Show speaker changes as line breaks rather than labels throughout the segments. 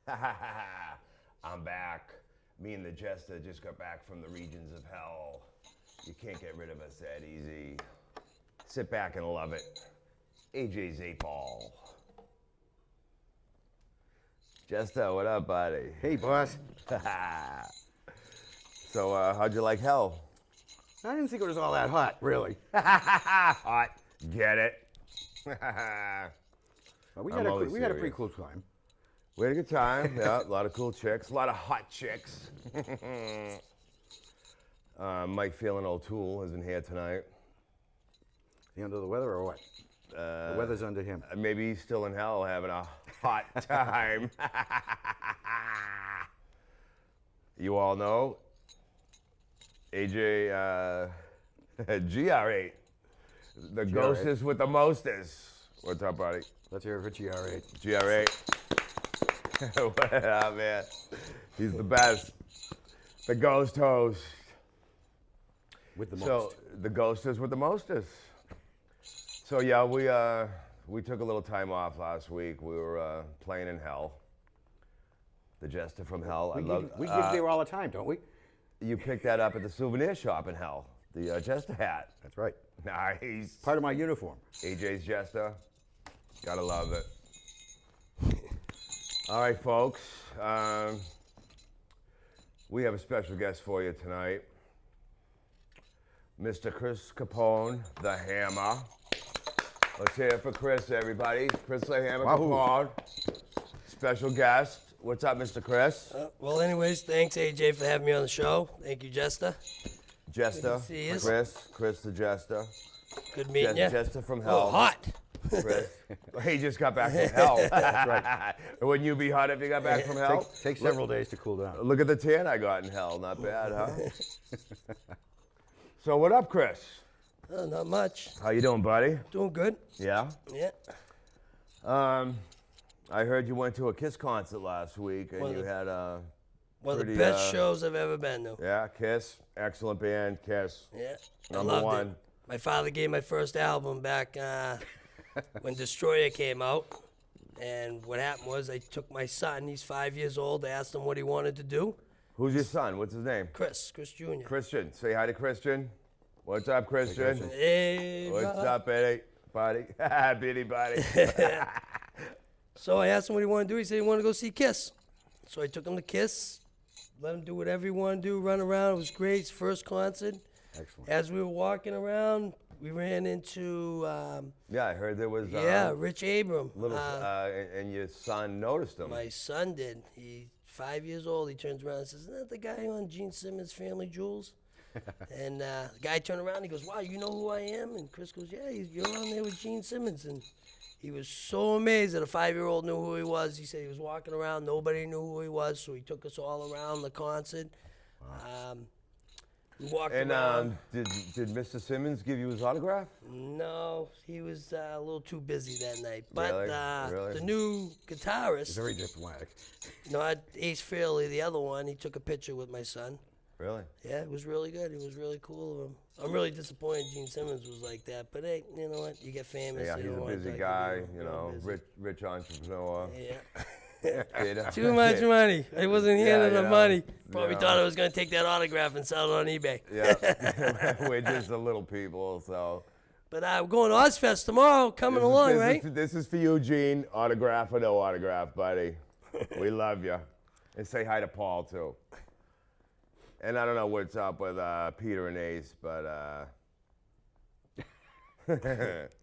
I'm back. Me and the Jester just got back from the regions of hell. You can't get rid of us that easy. Sit back and love it. AJ's 8 Ball. Jester, what up, buddy?
Hey, boss.
So, how'd you like hell?
I didn't think it was all that hot, really.
Hot. Get it?
But we had a pretty cool time.
We had a good time. Yeah, a lot of cool chicks, a lot of hot chicks. Mike Feeling O'Toole isn't here tonight.
He under the weather or what? The weather's under him.
Maybe he's still in hell having a hot time. You all know AJ GR8, the
GR8.
ghostest with the mostest. What's up, buddy?
Let's hear it for GR8.
GR8. What up, man? He's the best. The ghost host.
With the most.
So the ghostest with the mostest. So yeah, we took a little time off last week. We were playing in hell. The Jester from hell.
We gig there all the time, don't we?
You picked that up at the souvenir shop in hell. The Jester hat.
That's right.
Nice.
Part of my uniform.
AJ's Jester. Gotta love it. All right, folks. We have a special guest for you tonight. Mr. Chris Capone, the Hammer. Let's hear it for Chris, everybody. Chris the Hammer Capone. Special guest. What's up, Mr. Chris?
Well, anyways, thanks, AJ, for having me on the show. Thank you, Jester.
Jester.
See you.
Chris the Jester.
Good meeting you.
Jester from hell.
Oh, hot.
Chris. He just got back from hell.
That's right.
Wouldn't you be hot if you got back from hell?
Take several days to cool down.
Look at the tan I got in hell. Not bad, huh? So what up, Chris?
Not much.
How you doing, buddy?
Doing good.
Yeah?
Yeah.
I heard you went to a Kiss concert last week, and you had a
One of the
pretty,
best shows I've ever been to.
Yeah, Kiss. Excellent band, Kiss.
Yeah.
Number
I loved
one.
it. My father gave my first album back when Destroyer came out. And what happened was I took my son, he's 5 years old, I asked him what he wanted to do.
Who's your son? What's his name?
Chris Jr.
Christian. Say hi to Christian. What's up, Christian?
Hey,
What's
brother.
up, Eddie? Buddy? Bitty buddy.
So I asked him what he wanted to do. He said he wanted to go see Kiss. So I took him to Kiss, let him do whatever he wanted to do, run around. It was great. His first concert.
Excellent.
As we were walking around, we ran into
Yeah, I heard there was
Rich Abram.
little, and your son noticed him.
My son did. He's 5 years old. He turns around and says, "Isn't that the guy on Gene Simmons' Family Jewels?" And the guy turned around and he goes, "Wow, you know who I am?" And Chris goes, "Yeah, you're on there with Gene Simmons." And he was so amazed that a 5-year-old knew who he was. He said he was walking around, nobody knew who he was, so he took us all around the concert. Wow. We walked around.
Did Mr. Simmons give you his autograph?
No, he was a little too busy that night. But
Really?
the new guitarist,
Very diplomatic.
not Ace Fairley, the other one, he took a picture with my son.
Really?
Yeah, it was really good. It was really cool of him. I'm really disappointed Gene Simmons was like that. But hey, you know what? You get famous.
Yeah,
you
he's
don't
a
want
busy
that
guy,
to be
you know,
busy.
rich entrepreneur.
Yeah.
You know?
Too much money. I wasn't handing
you
the
know,
money. Probably
you
thought
know.
I was going to take that autograph and sell it on eBay.
Yeah, we're just the little people, so.
But we're going to Ozfest tomorrow. Coming along, right?
This is for you, Gene. Autograph or no autograph, buddy. We love you. And say hi to Paul, too. And I don't know what's up with Peter and Ace, but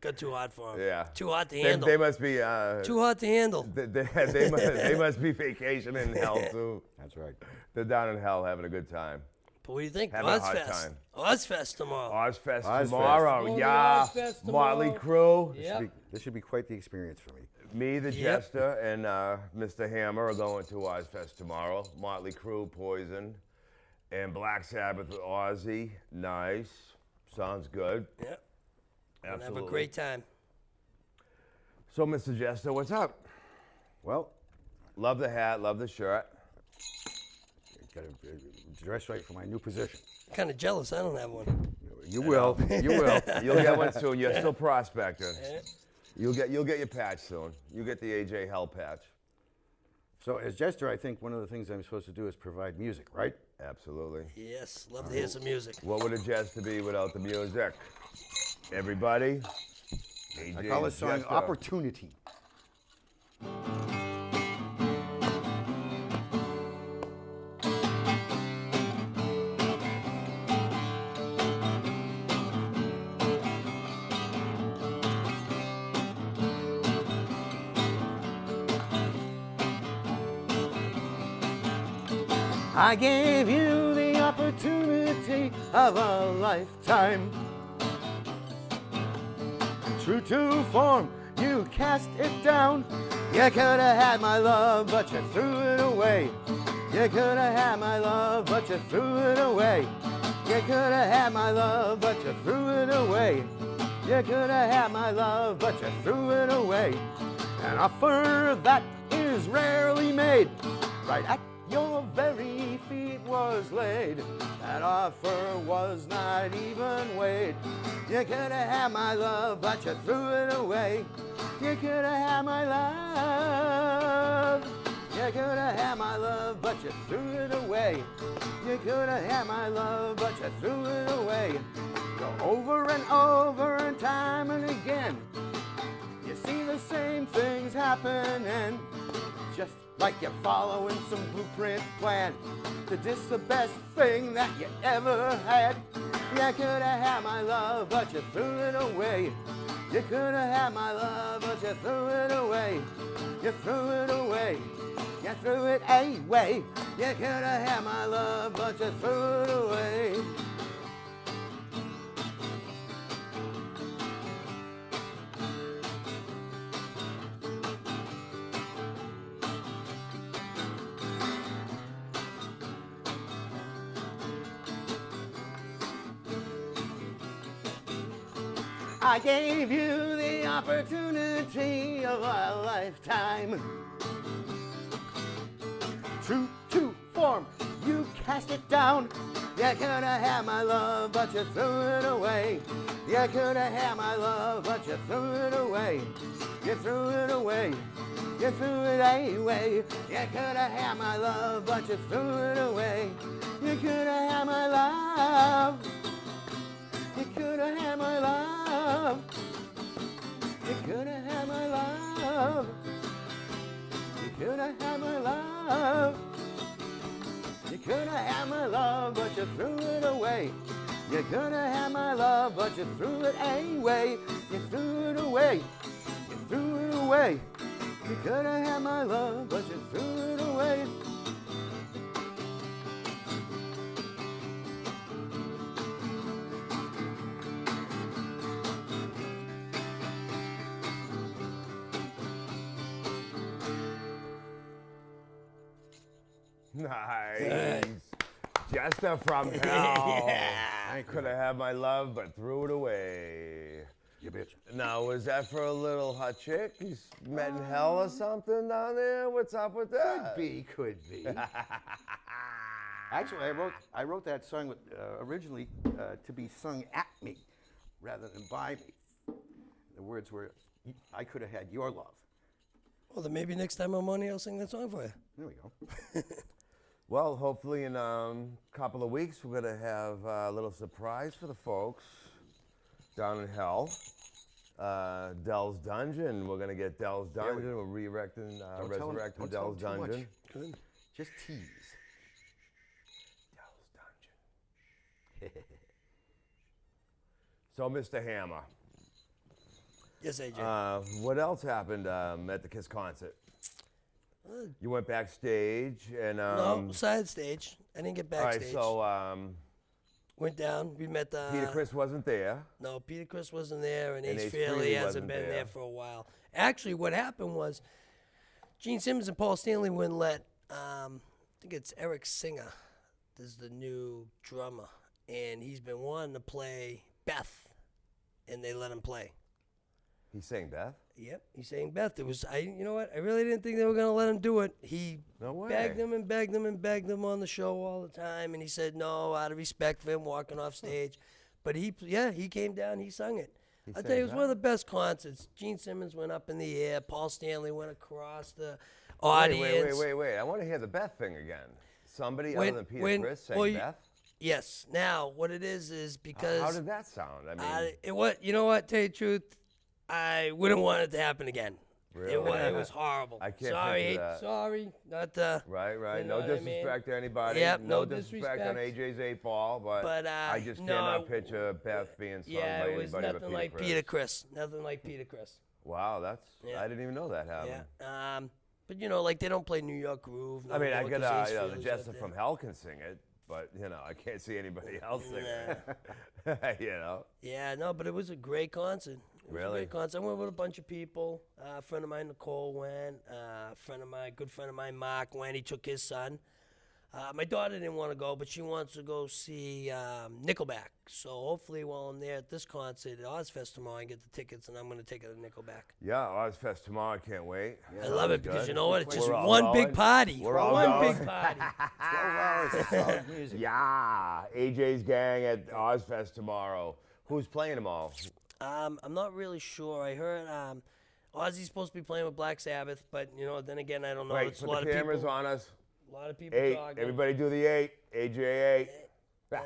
Got too hot for him.
yeah.
Too hot to handle.
They must be
Too hot to handle.
they must be vacationing in hell too.
That's right.
They're down in hell having a good time.
But what do you think?
Having a hot
Ozfest.
time.
Ozfest tomorrow.
Ozfest
Ozfest.
tomorrow,
Going to
yeah.
Ozfest
Motley
tomorrow.
Crue.
Yep.
This should be quite the experience for me.
Me, the
Yep.
Jester, and Mr. Hammer are going to Ozfest tomorrow. Motley Crue, Poison, and Black Sabbath with Ozzy. Nice. Sounds good.
Yep. And
Absolutely.
have a great time.
So, Mr. Jester, what's up?
Well,
Love the hat, love the shirt.
got to dress right for my new position.
Kind of jealous. I don't have one.
You will. You will.
You'll get one soon. You're still prospecting.
Yeah.
You'll get your patch soon. You get the AJ Hell patch.
So as jester, I think one of the things I'm supposed to do is provide music, right?
Absolutely.
Yes, love to hear some music.
What would a jester be without the music? Everybody?
I call this song
Jester.
Opportunity. I gave you the opportunity of a lifetime. True to form, you cast it down. You could have had my love, but you threw it away. You could have had my love, but you threw it away. You could have had my love, but you threw it away. You could have had my love, but you threw it away. An offer that is rarely made, right at your very feet was laid. That offer was not even weighed. You could have had my love, but you threw it away. You could have had my love. You could have had my love, but you threw it away. You could have had my love, but you threw it away. Go over and over and time and again. You see the same things happening. Just like you're following some blueprint plan to diss the best thing that you ever had. You could have had my love, but you threw it away. You could have had my love, but you threw it away. You threw it away. You threw it away. You could have had my love, but you threw it away. I gave you the opportunity of a lifetime. True to form, you cast it down. You could have had my love, but you threw it away. You could have had my love, but you threw it away. You threw it away. You threw it away. You could have had my love, but you threw it away. You could have had my love. You could have had my love. You could have had my love. You could have had my love. You could have had my love, but you threw it away. You could have had my love, but you threw it away. You threw it away. You threw it away. You could have had my love, but you threw it away.
Nice. Jester from hell. I could have had my love, but threw it away.
You bitch.
Now, was that for a little hot chick you met in hell or something down there? What's up with that?
Could be. Actually, I wrote that song with, originally to be sung at me rather than by me. The words were, I could have had your love.
Well, then maybe next time I'm on here, I'll sing that song for you.
There we go.
Well, hopefully in a couple of weeks, we're going to have a little surprise for the folks down in hell. Dell's Dungeon. We're going to get Dell's Dungeon. We're resurrecting Dell's Dungeon.
Good. Just tease.
Dell's Dungeon. So, Mr. Hammer.
Yes, AJ.
What else happened at the Kiss concert? You went backstage and
No, side stage. I didn't get backstage.
All right, so
went down. We met
Peter Criss wasn't there.
No, Peter Criss wasn't there, and
And
Ace
Ace
Frehley
Frehley
hasn't
wasn't
been
there.
there for a while. Actually, what happened was Gene Simmons and Paul Stanley wouldn't let, I think it's Eric Singer, is the new drummer, and he's been wanting to play Beth, and they let him play.
He sang Beth?
Yep, he's saying Beth. You know what? I really didn't think they were going to let him do it. He
No way.
begged him and begged him and begged him on the show all the time, and he said no out of respect for him walking off stage. But he came down, he sung it. I tell you, it was one of the best concerts. Gene Simmons went up in the air. Paul Stanley went across the audience.
Wait. I want to hear the Beth thing again. Somebody
When-
other than Peter
when-
Chris sang
well, you-
Beth?
Yes. Now, what it is because
How did that sound? I mean,
you know what? Tell you the truth, I wouldn't want it to happen again.
Really?
It was horrible.
I can't
sorry,
picture that.
sorry, not
right.
you
No
know what I mean?
disrespect to anybody.
Yep,
no
no
disrespect on
disrespect.
AJ's 8 Ball, but I just
no,
cannot picture Beth being sung
Yeah,
by
it was
anybody but
nothing
Peter
like
Chris.
Peter Chris. Nothing like Peter Chris.
Wow, that's
Yeah.
I didn't even know that happened.
Yeah. But you know, like they don't play New York Groove.
I mean, I
more
could,
'cause
the
Acefields
Jester
out
from
there.
Hell can sing it, but I can't see anybody else sing it.
Yeah, no, but it was a great concert. It was
Really?
a great concert. I went with a bunch of people. A friend of mine, Nicole, went. Good friend of mine, Mark, went. He took his son. My daughter didn't want to go, but she wants to go see Nickelback. So hopefully while I'm there at this concert at Ozfest tomorrow, I get the tickets, and I'm going to take it to Nickelback.
Yeah, Ozfest tomorrow. I can't wait.
I love it because you know what? It's just
We're all
one
going.
big party.
We're all
one
going.
big party.
12 hours of solid music.
Yeah, AJ's gang at Ozfest tomorrow. Who's playing them all?
I'm not really sure. I heard Ozzy's supposed to be playing with Black Sabbath, but you know, then again, I don't know.
Wait,
It's a
put
lot
the
of
cameras
people.
on us.
A lot of people
8.
talking.
Everybody do the 8. AJ8.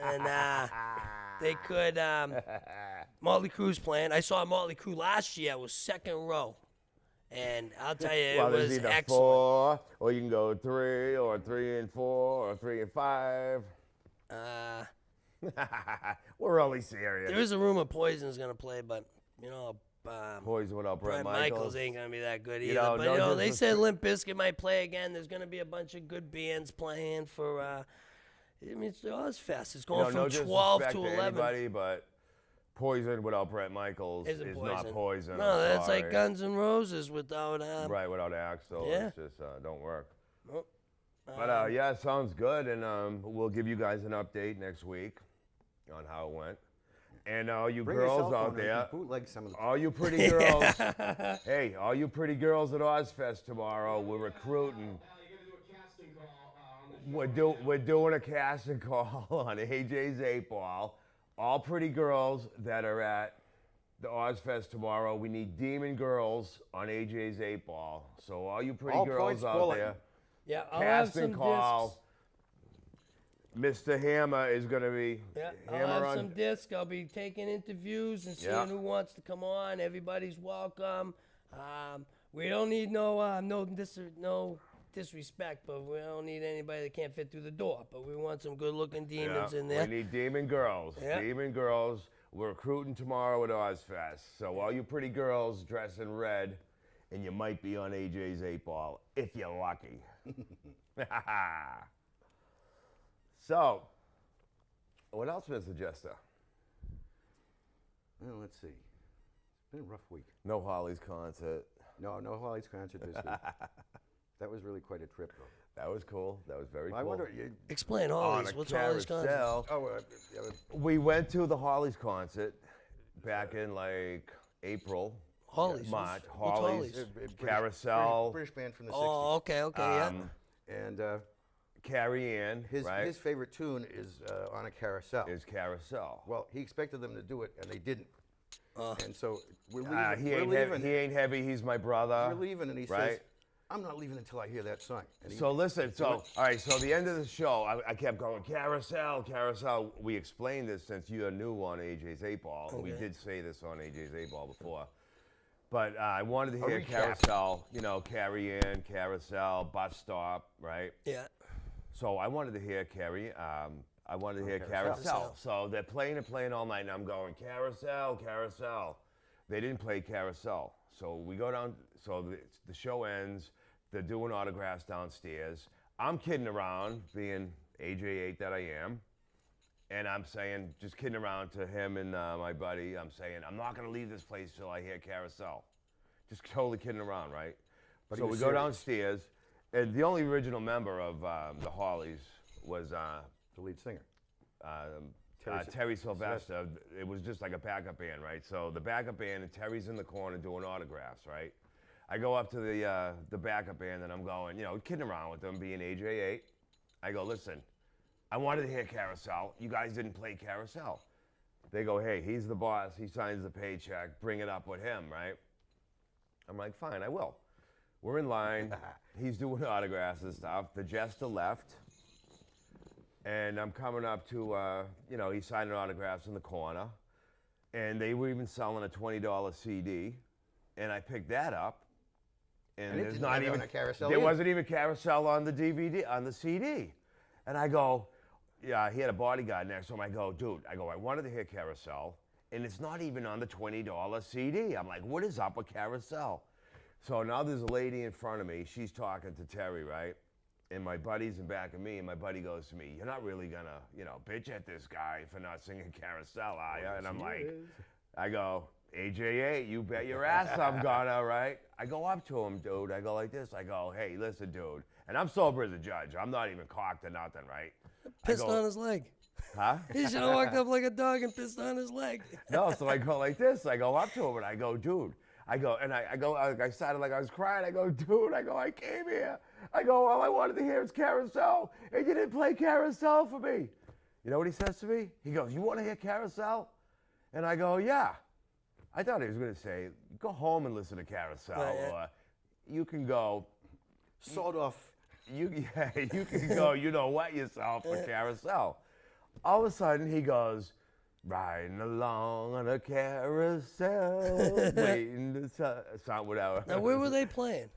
And they could. Motley Crue's playing. I saw Motley Crue last year. It was second row, and I'll tell you,
Well,
it
there's
was
either
excellent.
4, or you can go 3, or 3 and 4, or 3 and 5. We're only serious.
There is a rumor Poison's gonna play, but you know,
Poison without Brett
Brett Michaels ain't gonna be that good either.
know,
but
no
you know, they said
disrespect.
Limp Bizkit might play again. There's gonna be a bunch of good bands playing for. I mean, it's the Ozfest. It's going
no
from 12
disrespect
to
to
11.
anybody, but Poison without Brett Michaels
Isn't
is
Poison.
not Poison.
No,
I'm
that's like
sorry.
Guns N' Roses without.
Right, without Axl.
Yeah.
It's just don't work.
Nope.
But yeah, it sounds good, and we'll give you guys an update next week on how it went. And all you
Bring your cell
girls
phone
out
and
there,
bootleg some of the.
all you pretty girls, hey, all you pretty girls at Ozfest tomorrow, we're recruiting. We're doing a casting call on AJ's 8 Ball. All pretty girls that are at the Ozfest tomorrow. We need demon girls on AJ's 8 Ball. So all you pretty
All
girls
points
out
bulletin.
there,
Yeah, I'll have
casting
some
call.
discs.
Mr. Hammer is going to be
Yeah,
Hammer
I'll have
on.
some discs. I'll be taking interviews and seeing
Yeah.
who wants to come on. Everybody's welcome. We don't need no disrespect, but we don't need anybody that can't fit through the door. But we want some good-looking demons in there.
We need demon girls.
Yeah.
Demon girls. We're recruiting tomorrow at Ozfest. So all you pretty girls dress in red, and you might be on AJ's 8 Ball if you're lucky. So, what else, Mr. Jester?
Well, let's see. It's been a rough week.
No Hollie's concert.
No Hollie's concert this week. That was really quite a trip, though.
That was cool. That was very
I
cool.
wonder.
Explain
On
all
a
these. What's all these concepts?
carousel. We went to the Hollie's concert back in like April,
Hollies.
March.
What's
Hollie's,
Hollies?
Carousel,
British band from the 60s.
Oh, okay, yeah.
And
Carrie Ann, right?
his favorite tune is on a carousel.
is Carousel.
Well, he expected them to do it, and they didn't. And so we're leaving.
He
we're
ain't
leaving.
heavy. He ain't heavy. He's my brother.
We're leaving, and he
right?
says, "I'm not leaving until I hear that song." And he,
So listen. So all right. So the end of the show, I kept going Carousel, Carousel. We explained this since you're new on AJ's 8 Ball. We did say this on AJ's 8 Ball before. But I wanted to hear
recap.
Carousel. You know, Carrie Ann, Carousel, bus stop, right?
Yeah.
So I wanted to hear Carrie. I wanted to hear
Carousel.
Carousel. So they're playing all night, and I'm going Carousel, Carousel. They didn't play Carousel. So we go down. So the show ends. They're doing autographs downstairs. I'm kidding around, being AJ8 that I am, and I'm saying, just kidding around to him and my buddy. I'm saying, I'm not gonna leave this place till I hear Carousel. Just totally kidding around, right?
But
So
he
we
was
go
serious.
downstairs, and the only original member of the Hollies was
the lead singer.
Terry Sylvester. It was just like a backup band, right? So the backup band, and Terry's in the corner doing autographs, right? I go up to the backup band, and I'm going, kidding around with them, being AJ8. I go, listen, I wanted to hear Carousel. You guys didn't play Carousel. They go, hey, he's the boss. He signs the paycheck. Bring it up with him, right? I'm like, fine, I will. We're in line. He's doing autographs and stuff. The jester left. And I'm coming up to, he's signing autographs in the corner. And they were even selling a $20 CD. And I picked that up. And there's not even
a carousel.
There wasn't even carousel on the DVD, on the CD. And I go, yeah, he had a bodyguard next to him. I go, dude, I wanted to hear carousel. And it's not even on the $20 CD. I'm like, what is up with carousel? So now there's a lady in front of me. She's talking to Terry, right? And my buddy's in back of me, and my buddy goes to me, you're not really gonna, bitch at this guy for not singing carousel, are you? And I'm like, I go, AJ8, you bet your ass I'm gonna, right? I go up to him, dude. I go like this. I go, hey, listen, dude. And I'm sober as a judge. I'm not even cocked or nothing, right?
Pissed on his leg.
Huh?
He should have walked up like a dog and pissed on his leg.
No, so I go like this. I go up to him and I go, dude. I started like I was crying. I go, dude. I came here. I go, all I wanted to hear is carousel, and you didn't play carousel for me. You know what he says to me? He goes, you want to hear carousel? And I go, yeah. I thought he was going to say, go home and listen to carousel, or you can go.
Sawed off.
You can go, yourself for carousel. All of a sudden, he goes, riding along on a carousel, waiting to sound whatever.
Now, where were they playing?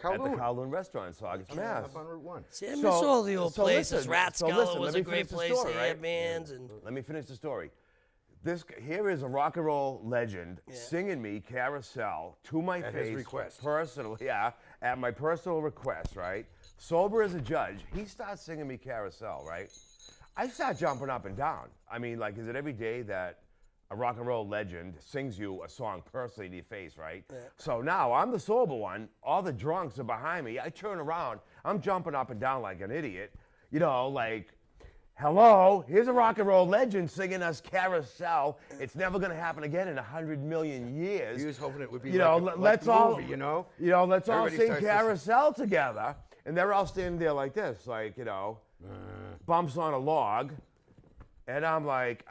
At the Kowloon Restaurant, Saugus, Mass.
Up on Route 1.
See, I miss all the old places.
Listen,
Rathskeller was
let me
a great
finish the
place.
story,
They
right?
had bands and.
Let me finish the story. Here is a rock and roll legend singing me carousel to my
At
face.
his request.
Personally, at my personal request, right? Sober as a judge, he starts singing me carousel, right? I start jumping up and down. I mean, like, is it every day that a rock and roll legend sings you a song personally in your face, right? Yeah. So now I'm the sober one. All the drunks are behind me. I turn around. I'm jumping up and down like an idiot. Like, hello, here's a rock and roll legend singing us carousel. It's never going to happen again in 100 million years.
He was hoping it would be
let's
the
all,
movie,
let's all
Everybody
sing
starts
carousel together. And they're all standing there like this, bumps on a log. And I'm like,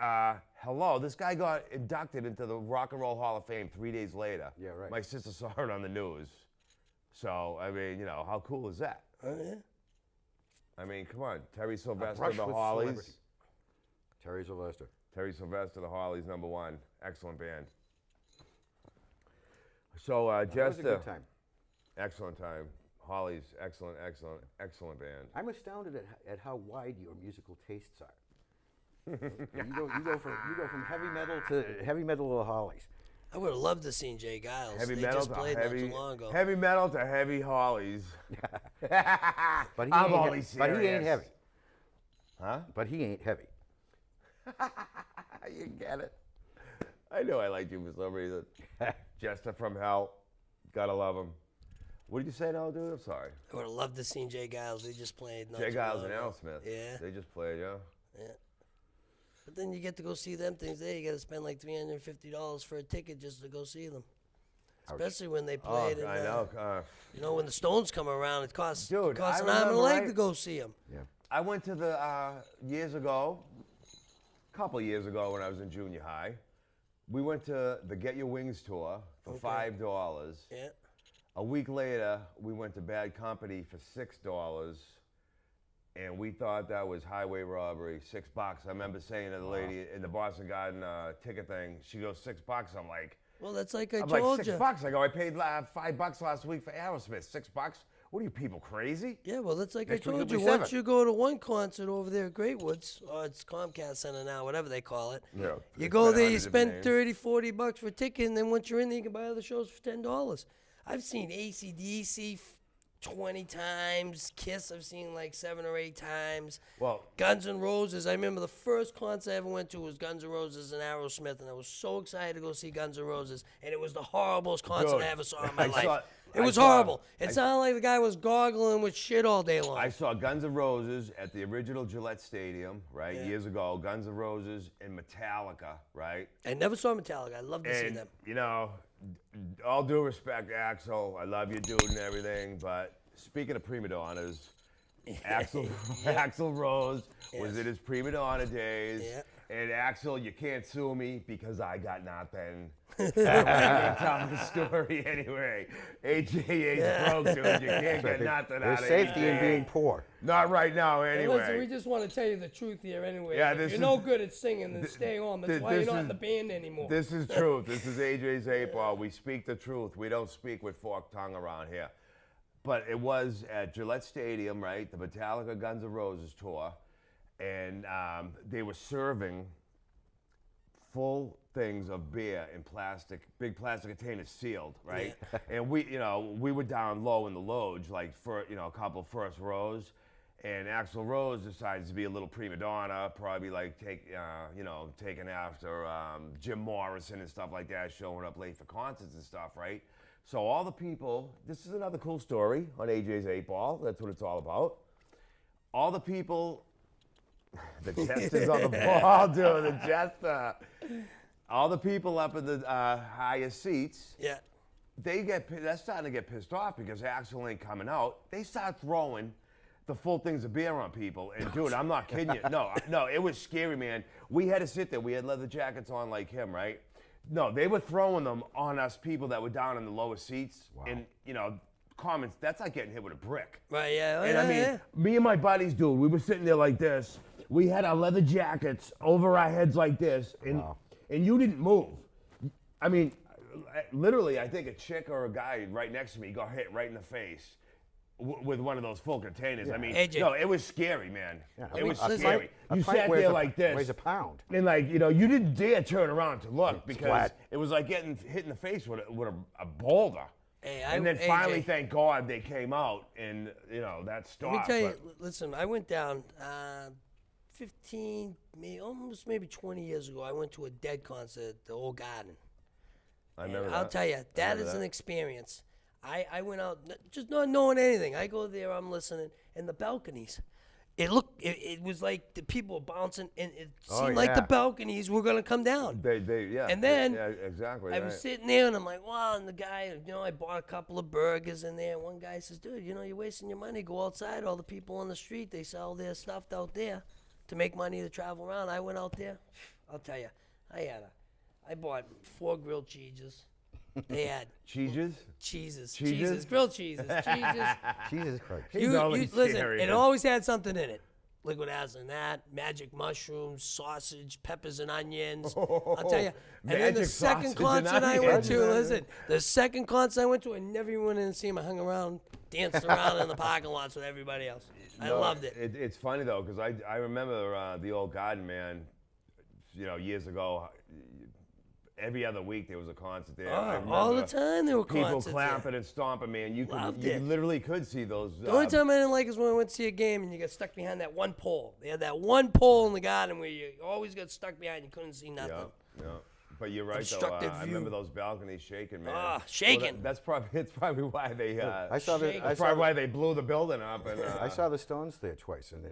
hello, this guy got inducted into the Rock and Roll Hall of Fame 3 days later.
Yeah, right.
My sister saw it on the news. So, I mean, how cool is that?
Oh, yeah.
I mean, come on. Terry Sylvester,
brush
the
with
Hollies.
celebrity. Terry Sylvester.
Terry Sylvester, the Hollies, #1. Excellent band. So,
That was a
Jester.
good time.
Excellent time. Hollies, excellent band.
I'm astounded at how wide your musical tastes are. you go from heavy metal to the Hollies.
I would have loved to seen Jay Giles.
Heavy
they
metal
just
to
played
heavy,
not too long ago.
heavy metal to heavy Hollies.
But he
I'm
ain't
only
he- but he ain't
serious.
heavy.
Huh?
But he ain't heavy.
You get it. I knew I liked you for some reason. Jester from hell. Gotta love him. What did you say now, dude? I'm sorry.
I would have loved to seen Jay Giles. They just played not
Jay
too
Giles
long
and
ago.
Aerosmith.
Yeah.
They just played, yeah.
Yeah. But then you get to go see them things there. You got to spend like $350 for a ticket just to go see them. Especially when they played.
I know.
When the Stones come around, it costs,
Dude,
costs
I
an arm and a
remember,
leg
right?
to go see them.
Yeah.
I went to the, couple years ago when I was in junior high. We went to the Get Your Wings tour for $5.
Yeah.
A week later, we went to Bad Company for $6, and we thought that was highway robbery. $6. I remember saying to the lady in the Boston Garden ticket thing, she goes, $6. I'm like,
Well, that's like I
I'm
told
like,
you.
$6. I go, I paid $5 last week for Aerosmith. $6? What are you people crazy?
Yeah, well, that's like
Next
I
week
told
it'll
you.
be
Once
7.
you go to one concert over there at Great Woods, or it's Comcast Center now, whatever they call it.
Yeah.
You go there, you spend $30-$40 for a ticket, and then once you're in there, you can buy other shows for $10. I've seen AC/DC 20 times. Kiss, I've seen like 7 or 8 times.
Well,
Guns N' Roses. I remember the first concert I ever went to was Guns N' Roses and Aerosmith, and I was so excited to go see Guns N' Roses, and it was the horriblest concert
Dude,
I ever saw in my
I
life.
saw-
It
I
was
saw-
horrible. It sounded like the guy was gargling with shit all day long.
I saw Guns N' Roses at the original Gillette Stadium, right,
Yeah.
years ago. Guns N' Roses and Metallica, right?
I never saw Metallica. I'd love to see
And,
them.
all due respect, Axl, I love you, dude, and everything, but speaking of prima donnas, Axl Rose was
Yes.
in his prima donna days.
Yeah.
And Axel, you can't sue me because I got nothing. I'm gonna tell the story anyway. AJ8's broke, dude. You can't get nothing out
There's
of
safety in
AJ8.
being poor.
Not right now,
Hey,
anyway.
listen, we just want to tell you the truth here anyway.
Yeah,
If
this
you're
is-
no good at singing, then stay on. That's why you're
this
not
is-
in the band anymore.
This is truth. This is AJ's 8-Ball. We speak the truth. We don't speak with forked tongue around here. But it was at Gillette Stadium, right? The Metallica Guns N' Roses tour. And they were serving full things of beer in big plastic containers sealed, right? And we were down low in the loge, like for a couple first rows. And Axl Rose decides to be a little prima donna, probably like taking after Jim Morrison and stuff like that, showing up late for concerts and stuff, right? So all the people, this is another cool story on AJ's 8-Ball. That's what it's all about. All the people, the jesters on the ball, dude, the jester. All the people up in the highest seats,
Yeah.
they're starting to get pissed off because Axl ain't coming out. They start throwing the full things of beer on people. And dude, I'm not kidding you. No, it was scary, man. We had to sit there. We had leather jackets on like him, right? No, they were throwing them on us people that were down in the lowest seats.
Wow.
And, comments, that's like getting hit with a brick.
Right, yeah.
And I mean, me and my buddies, dude, we were sitting there like this. We had our leather jackets over our heads like this, and you didn't move. I mean, literally, I think a chick or a guy right next to me got hit right in the face with one of those full containers. I mean,
AJ.
no, it was scary, man. It was
a
scary.
pint
You sat
weighs
there
a-
like this.
weighs a pound.
And like, you didn't dare turn around to look because
flat.
it was like getting hit in the face with a boulder.
Hey,
And then finally,
AJ.
thank God, they came out and, that stopped.
Let me tell you,
but-
listen, I went down maybe 20 years ago. I went to a Dead concert at the Old Garden.
I remember
I'll
that.
tell you, that
remember
is an
that.
experience. I went out just not knowing anything. I go there, I'm listening, and the balconies. It was like the people were bouncing, and it seemed like the
yeah.
balconies were gonna come down.
Yeah.
And then
yeah, exactly.
I was sitting there, and I'm like, wow. And the guy, I bought a couple of burgers in there. And one guy says, dude, you're wasting your money. Go outside. All the people on the street, they sell their stuff out there to make money to travel around. I went out there. I'll tell you, I bought 4 grilled cheeses. They had
Cheeses?
cheeses,
Cheeses?
grilled cheeses, cheeses.
Jesus Christ.
He's always
Listen,
scary,
it
man.
always had something in it. Liquid acid and that, magic mushrooms, sausage, peppers and onions. I'll tell you. And then the
Magic
second
sausage and
concert I went
onions.
to, listen, the second concert I went to, I never even went in and see him. I hung around, danced around in the parking lots with everybody else. I loved it.
It's funny, though, because I remember the Old Garden, man, years ago. Every other week there was a concert there. I remember
All the time there were
people
concerts
clapping and stomping, man. You
Loved
you
it.
literally could see those.
The only time I didn't like is when I went to see a game and you got stuck behind that one pole. They had that one pole in the garden where you always got stuck behind. You couldn't see nothing.
Yeah. But you're right, though.
Obstructed
I remember
view.
those balconies shaking, man.
Shaking.
It's probably why they.
I saw the.
Shake.
I
That's
saw
probably
the,
why they blew the building up. And
I saw the Stones there twice, and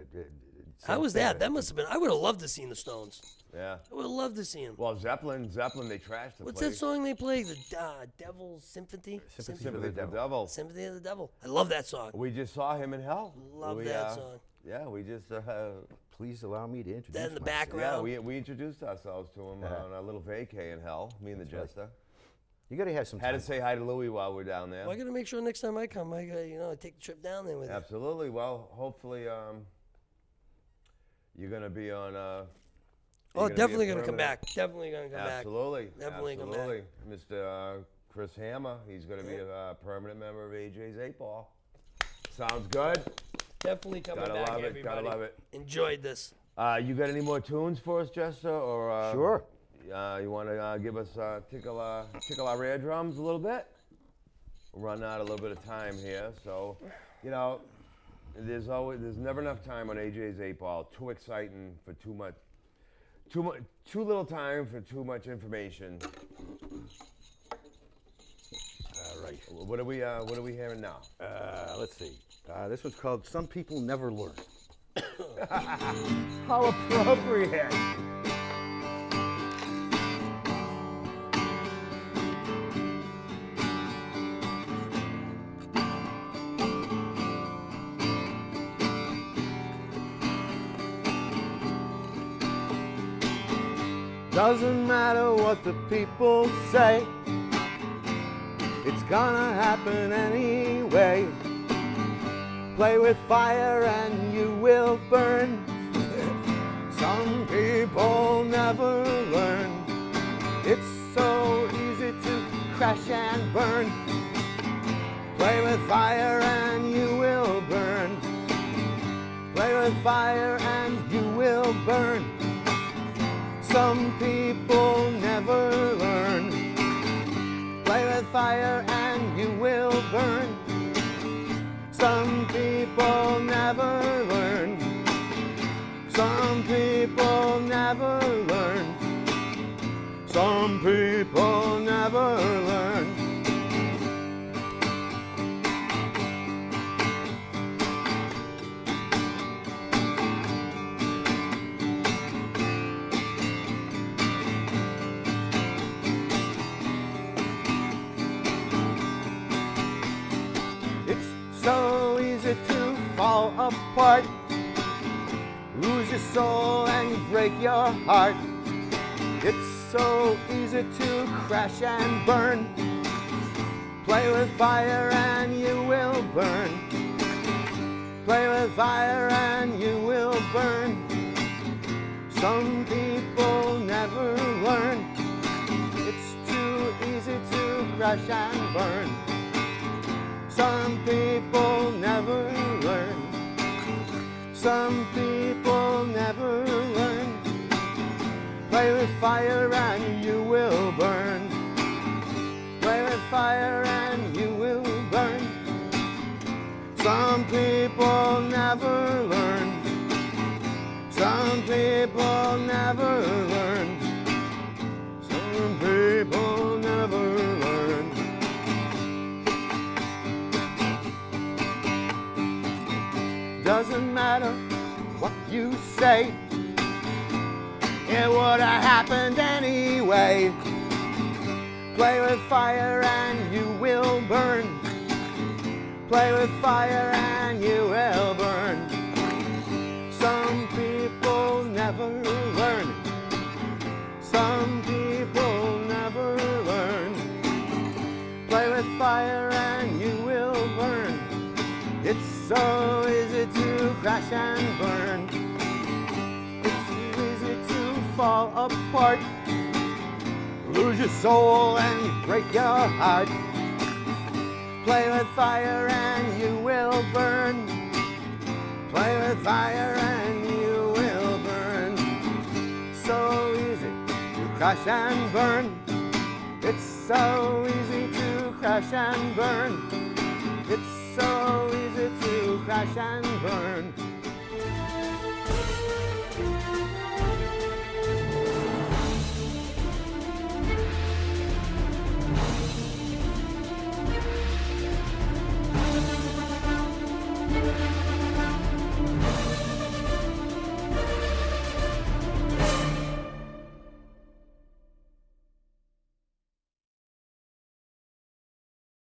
How was that? That must have been. I would have loved to seen the Stones.
yeah.
I would have loved to see them.
Well, Zeppelin, they trashed the
What's
place.
that song they play? The Devil's Symphony?
Sympathy
Sympathy for the Devil.
Sympathy of the Devil. I love that song.
We just saw him in Hell.
Love that song.
Yeah, we just.
Please allow me to introduce
That in the
myself.
background.
Yeah, we introduced ourselves to him on a little vacay in Hell. Me and the Jester.
You got to have some
Had
time.
to say hi to Louie while we're down there.
Well, I got to make sure next time I come, I take the trip down there with you.
Absolutely. Well, hopefully, you're gonna be on.
Oh, definitely going to come back. Definitely going to come back.
Absolutely.
Definitely come back.
Absolutely. Mr. Chris Hammer, he's gonna be a permanent member of AJ's 8-Ball. Sounds good.
Definitely coming
Gotta
back,
love it.
everybody.
Gotta love it.
Enjoyed this.
You got any more tunes for us, Jester? Or
Sure.
You want to give us tickle our eardrums a little bit? We're running out a little bit of time here, so there's never enough time on AJ's 8-Ball. Too exciting for too little time for too much information.
All right.
What are we hearing now?
Let's see. This one's called "Some People Never Learn."
How appropriate.
Doesn't matter what the people say, it's gonna happen anyway. Play with fire and you will burn. Some people never learn. It's so easy to crash and burn. Play with fire and you will burn. Play with fire and you will burn. Some people never learn. Play with fire and you will burn. Some people never learn. Some people never learn. Some people never learn. It's so easy to fall apart, lose your soul and break your heart. It's so easy to crash and burn. Play with fire and you will burn. Play with fire and you will burn. Some people never learn. It's too easy to crash and burn. Some people never learn. Some people never learn. Play with fire and you will burn. Play with fire and you will burn. Some people never learn. Some people never learn. Some people never learn. Doesn't matter what you say, it would have happened anyway. Play with fire and you will burn. Play with fire and you will burn. Some people never learn. Some people never learn. Play with fire and you will burn. It's so easy to crash and burn. It's easy to fall apart, lose your soul and break your heart. Play with fire and you will burn. Play with fire and you will burn. So easy to crash and burn. It's so easy to crash and burn. It's so easy to crash and burn.